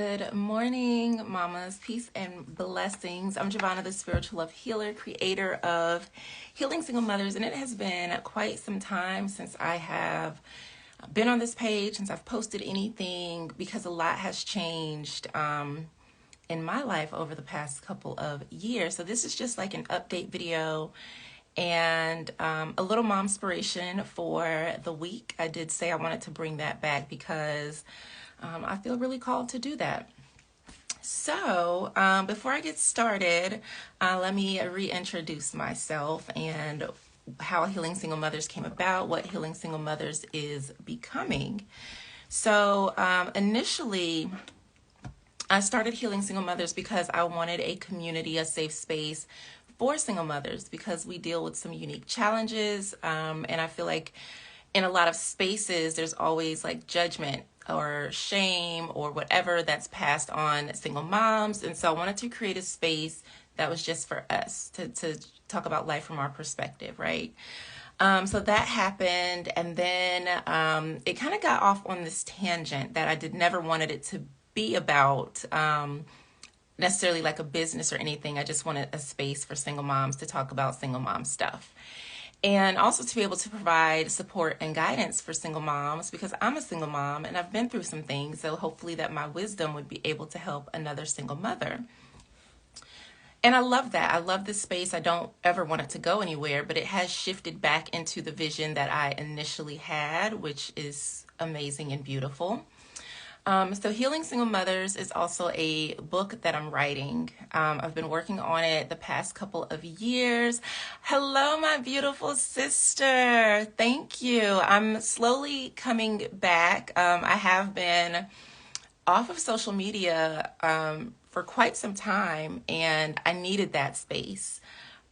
Good morning, mamas. Peace and blessings. I'm Jovhannah, the spiritual love healer, creator of Healing Single Mothers, and it has been quite some time since I have been on this page, since I've posted anything, because a lot has changed in my life over the past couple of years. So this is just like an update video and a little momspiration for the week. I did say I wanted to bring that back because I feel really called to do that. So before I get started, let me reintroduce myself and how Healing Single Mothers came about, what Healing Single Mothers is becoming. So initially, I started Healing Single Mothers because I wanted a community, a safe space for single mothers, because we deal with some unique challenges. And I feel like in a lot of spaces, there's always like judgment or shame or whatever that's passed on single moms. And so I wanted to create a space that was just for us to talk about life from our perspective, right? So that happened. And then it kind of got off on this tangent that I never wanted it to be about necessarily like a business or anything. I just wanted a space for single moms to talk about single mom stuff. And also to be able to provide support and guidance for single moms, because I'm a single mom and I've been through some things. So hopefully that my wisdom would be able to help another single mother. And I love that. I love this space. I don't ever want it to go anywhere, but it has shifted back into the vision that I initially had, which is amazing and beautiful. So Healing Single Mothers is also a book that I'm writing. I've been working on it the past couple of years. Hello, my beautiful sister. Thank you. I'm slowly coming back. I have been off of social media for quite some time, and I needed that space.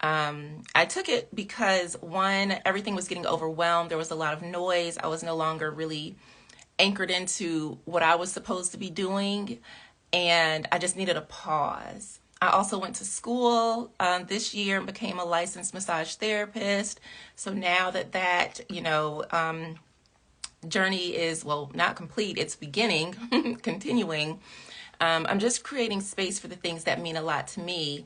I took it because, one, everything was getting overwhelmed. There was a lot of noise. I was no longer really anchored into what I was supposed to be doing, and I just needed a pause. I also went to school this year and became a licensed massage therapist. So now that journey is, well, not complete, it's beginning, continuing. I'm just creating space for the things that mean a lot to me.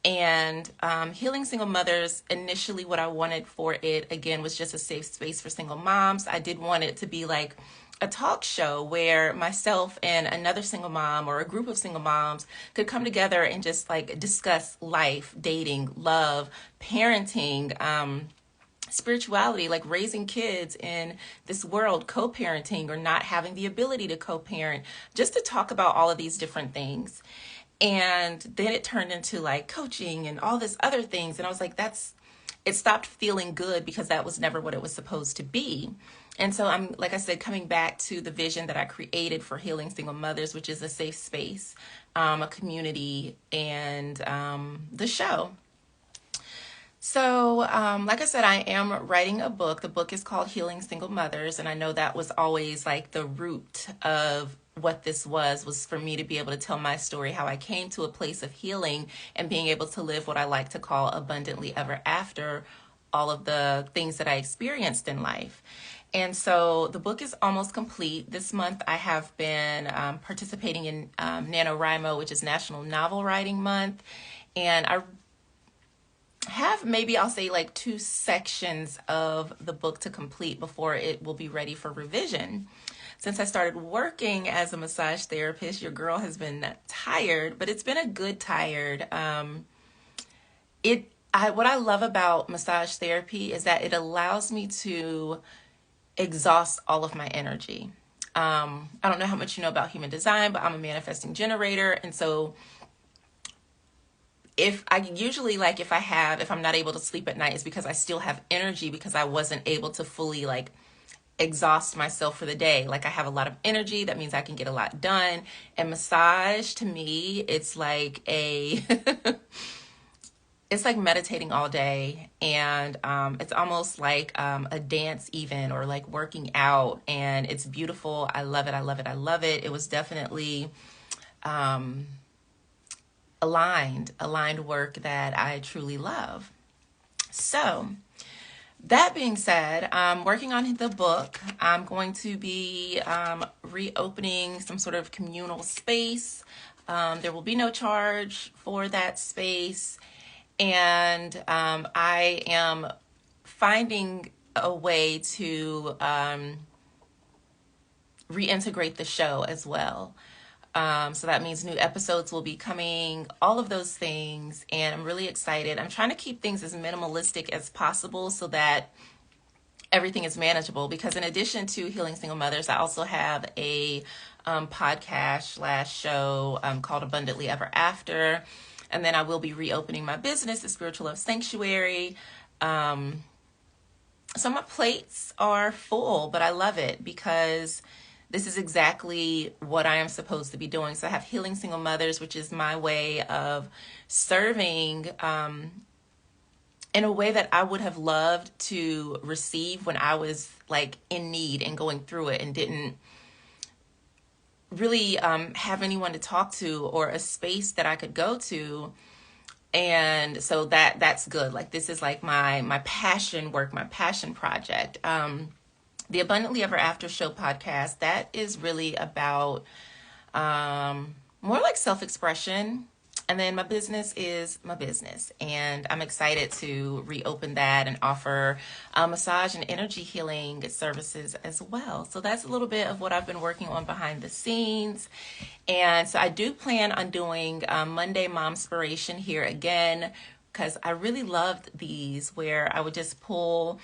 And Healing Single Mothers, initially what I wanted for it, again, was just a safe space for single moms. I did want it to be like a talk show where myself and another single mom or a group of single moms could come together and just like discuss life, dating, love, parenting, spirituality, like raising kids in this world, co-parenting or not having the ability to co-parent, just to talk about all of these different things. And then it turned into like coaching and all this other things. And I was like, it stopped feeling good because that was never what it was supposed to be. And so I'm, like I said, coming back to the vision that I created for Healing Single Mothers, which is a safe space, a community, and the show. So, like I said, I am writing a book. The book is called Healing Single Mothers, and I know that was always like the root of what this was for me to be able to tell my story, how I came to a place of healing and being able to live what I like to call abundantly ever after all of the things that I experienced in life. And so the book is almost complete. This month I have been participating in NaNoWriMo, which is National Novel Writing Month. And I have maybe I'll say like 2 sections of the book to complete before it will be ready for revision. Since I started working as a massage therapist, your girl has been tired, but it's been a good tired. What I love about massage therapy is that it allows me to exhaust all of my energy. I don't know how much you know about human design, but I'm a manifesting generator. And so if I'm not able to sleep at night, it's because I still have energy because I wasn't able to fully like exhaust myself for the day. Like I have a lot of energy. That means I can get a lot done. And massage to me, it's like it's like meditating all day, and it's almost like a dance even, or like working out, and it's beautiful. I love it. I love it. I love it. It was definitely aligned work that I truly love. So That being said, I'm working on the book. I'm going to be reopening some sort of communal space. There will be no charge for that space. And I am finding a way to reintegrate the show as well. So that means new episodes will be coming, all of those things. And I'm really excited. I'm trying to keep things as minimalistic as possible so that everything is manageable. Because in addition to Healing Single Mothers, I also have a podcast / show called Abundantly Ever After. And then I will be reopening my business, the Spiritual Love Sanctuary. So my plates are full, but I love it because this is exactly what I am supposed to be doing. So I have Healing Single Mothers, which is my way of serving in a way that I would have loved to receive when I was like in need and going through it and didn't really have anyone to talk to or a space that I could go to. And so that's good. Like this is like my passion work, my passion project. The Abundantly Ever After Show podcast, that is really about more like self-expression. And then my business is my business. And I'm excited to reopen that and offer massage and energy healing services as well. So that's a little bit of what I've been working on behind the scenes. And so I do plan on doing Monday Momspiration here again, because I really loved these where I would just pull.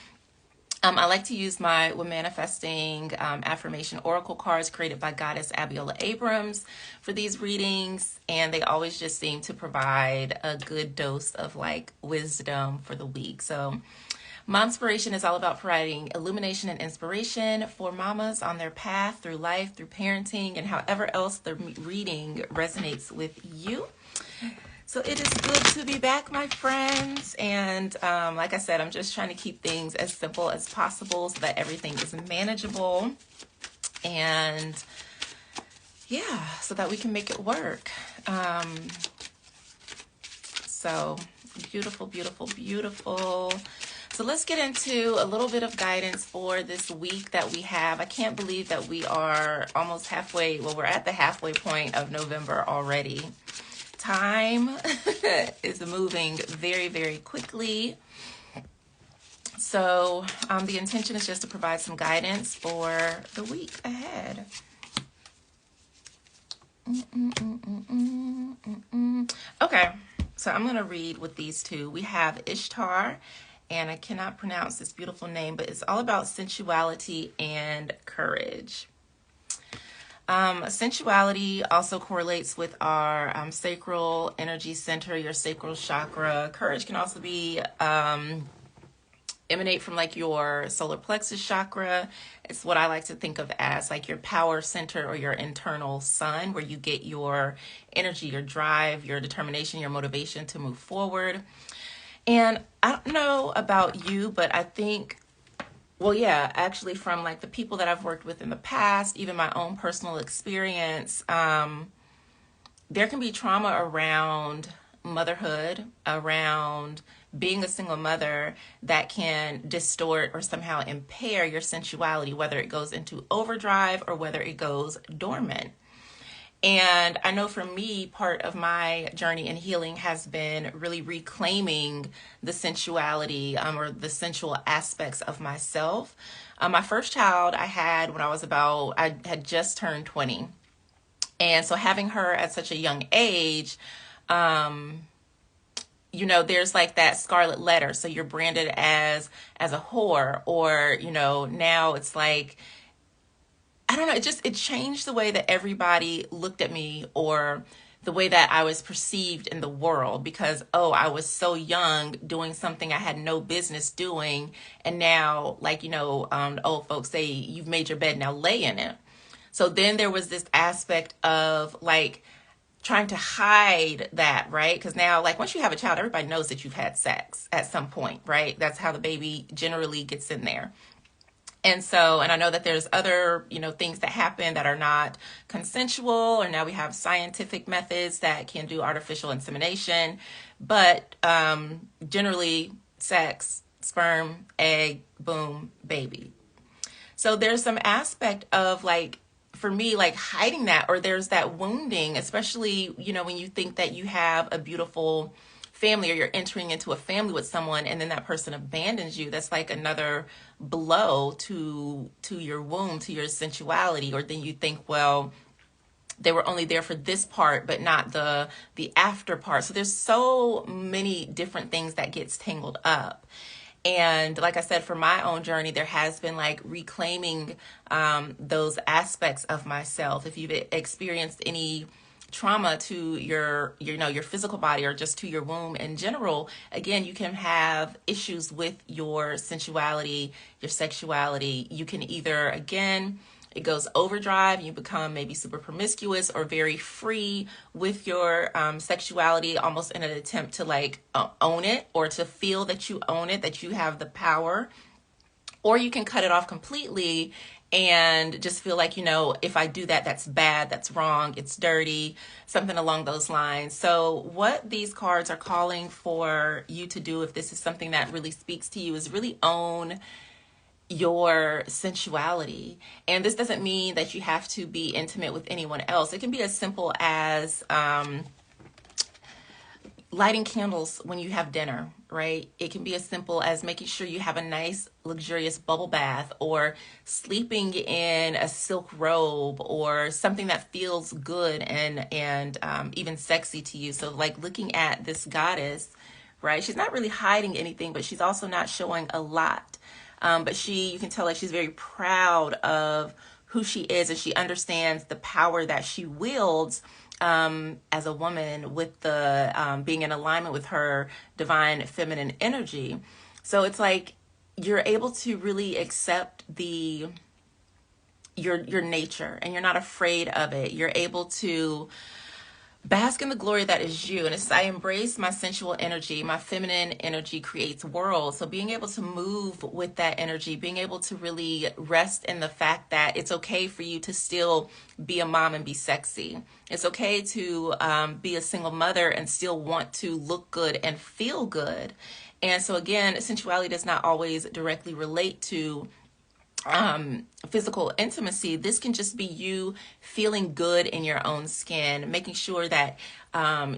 I like to use my manifesting affirmation oracle cards created by Goddess Abiola Abrams for these readings, and they always just seem to provide a good dose of like wisdom for the week. So Momspiration is all about providing illumination and inspiration for mamas on their path through life, through parenting, and however else the reading resonates with you. So it is good to be back, my friends. And like I said, I'm just trying to keep things as simple as possible so that everything is manageable. And yeah, so that we can make it work. So beautiful, beautiful, beautiful. So let's get into a little bit of guidance for this week that we have. I can't believe that we are almost halfway. Well, we're at the halfway point of November already. Time is moving very, very quickly. So the intention is just to provide some guidance for the week ahead. Okay, so I'm going to read with these two. We have Ishtar, and I cannot pronounce this beautiful name, but it's all about sensuality and courage. Sensuality also correlates with our sacral energy center, your sacral chakra. Courage can also be emanate from like your solar plexus chakra. It's what I like to think of as like your power center or your internal sun, where you get your energy, your drive, your determination, your motivation to move forward. And I don't know about you, but I think, well, yeah, actually from like the people that I've worked with in the past, even my own personal experience, there can be trauma around motherhood, around being a single mother that can distort or somehow impair your sensuality, whether it goes into overdrive or whether it goes dormant. And I know for me, part of my journey in healing has been really reclaiming the sensuality or the sensual aspects of myself. My first child I had when I had just turned 20. And so having her at such a young age, you know, there's like that scarlet letter. So you're branded as a whore, or, you know, now it's like, I don't know, it changed the way that everybody looked at me or the way that I was perceived in the world because, I was so young doing something I had no business doing. And now, like, you know, old folks say, you've made your bed, now lay in it. So then there was this aspect of like trying to hide that, right? Because now, like, once you have a child, everybody knows that you've had sex at some point, right? That's how the baby generally gets in there. And so, and I know that there's other, you know, things that happen that are not consensual, or now we have scientific methods that can do artificial insemination. But generally, sex sperm, egg, boom, baby. So there's some aspect of like, for me, like hiding that, or there's that wounding, especially, when you think that you have a beautiful family, or you're entering into a family with someone and then that person abandons you. That's like another blow to your womb, to your sensuality. Or then you think, well, they were only there for this part but not the after part. So there's so many different things that gets tangled up. And like I said, for my own journey, there has been like reclaiming those aspects of myself. If you've experienced any trauma to your physical body, or just to your womb in general, again, you can have issues with your sensuality, your sexuality. You can either, again, it goes overdrive, you become maybe super promiscuous or very free with your sexuality, almost in an attempt to like own it, or to feel that you own it, that you have the power. Or you can cut it off completely and just feel like, if I do that, that's bad, that's wrong, it's dirty, something along those lines. So what these cards are calling for you to do, if this is something that really speaks to you, is really own your sensuality. And this doesn't mean that you have to be intimate with anyone else. It can be as simple as lighting candles when you have dinner, right? It can be as simple as making sure you have a nice, luxurious bubble bath, or sleeping in a silk robe, or something that feels good and even sexy to you. So like looking at this goddess, right? She's not really hiding anything, but she's also not showing a lot. But you can tell that she's very proud of who she is, and she understands the power that she wields as a woman, with the being in alignment with her divine feminine energy. So it's like you're able to really accept your nature, and you're not afraid of it. You're able to bask in the glory that is you. And it's, I embrace my sensual energy. My feminine energy creates worlds. So being able to move with that energy, being able to really rest in the fact that it's okay for you to still be a mom and be sexy. It's okay to be a single mother and still want to look good and feel good. And so again, sensuality does not always directly relate to physical intimacy. This can just be you feeling good in your own skin, making sure that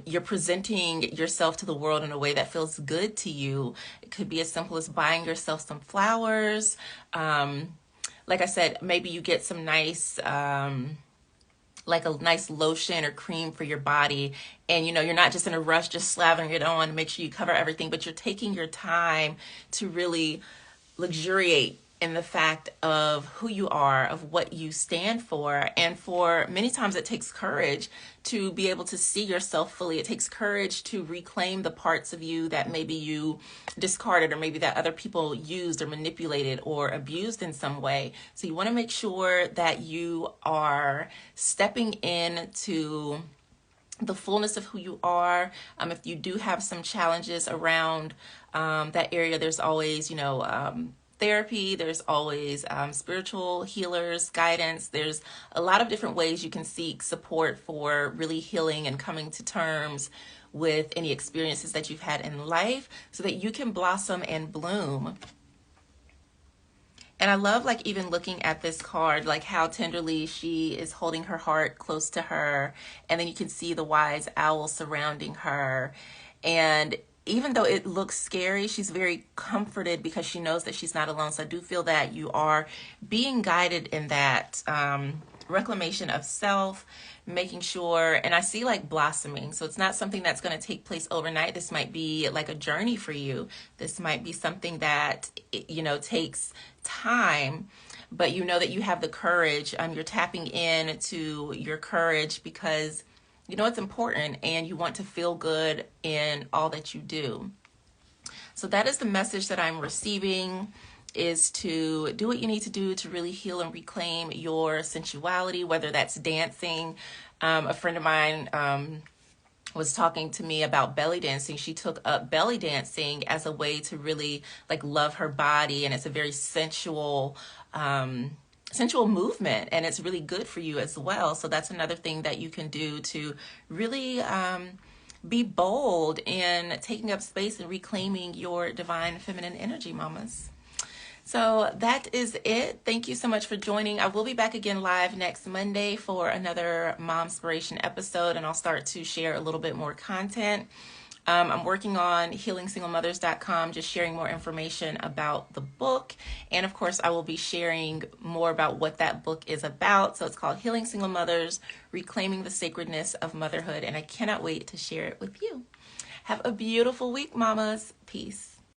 you're presenting yourself to the world in a way that feels good to you. It could be as simple as buying yourself some flowers. Like I said, maybe you get some nice like a nice lotion or cream for your body, and you're not just in a rush just slathering it on, make sure you cover everything, but you're taking your time to really luxuriate in the fact of who you are, of what you stand for. And for many times it takes courage to be able to see yourself fully. It takes courage to reclaim the parts of you that maybe you discarded, or maybe that other people used or manipulated or abused in some way. So you want to make sure that you are stepping into the fullness of who you are. If you do have some challenges around that area, there's always, therapy, there's always spiritual healers, guidance. There's a lot of different ways you can seek support for really healing and coming to terms with any experiences that you've had in life, so that you can blossom and bloom. And I love, like, even looking at this card, like how tenderly she is holding her heart close to her, and then you can see the wise owl surrounding her. And even though it looks scary, she's very comforted because she knows that she's not alone. So I do feel that you are being guided in that reclamation of self, making sure, and I see like blossoming. So it's not something that's going to take place overnight. This might be like a journey for you. This might be something that, takes time, but you know that you have the courage. You're tapping in to your courage because it's important, and you want to feel good in all that you do. So that is the message that I'm receiving, is to do what you need to do to really heal and reclaim your sensuality, whether that's dancing. A friend of mine was talking to me about belly dancing. She took up belly dancing as a way to really like love her body, and it's a very sensual movement, and it's really good for you as well. So that's another thing that you can do to really be bold in taking up space and reclaiming your divine feminine energy, mamas. So that is it. Thank you so much for joining. I will be back again live next Monday for another Momspiration episode, and I'll start to share a little bit more content. I'm working on healingsinglemothers.com, just sharing more information about the book. And of course, I will be sharing more about what that book is about. So it's called Healing Single Mothers, Reclaiming the Sacredness of Motherhood. And I cannot wait to share it with you. Have a beautiful week, mamas. Peace.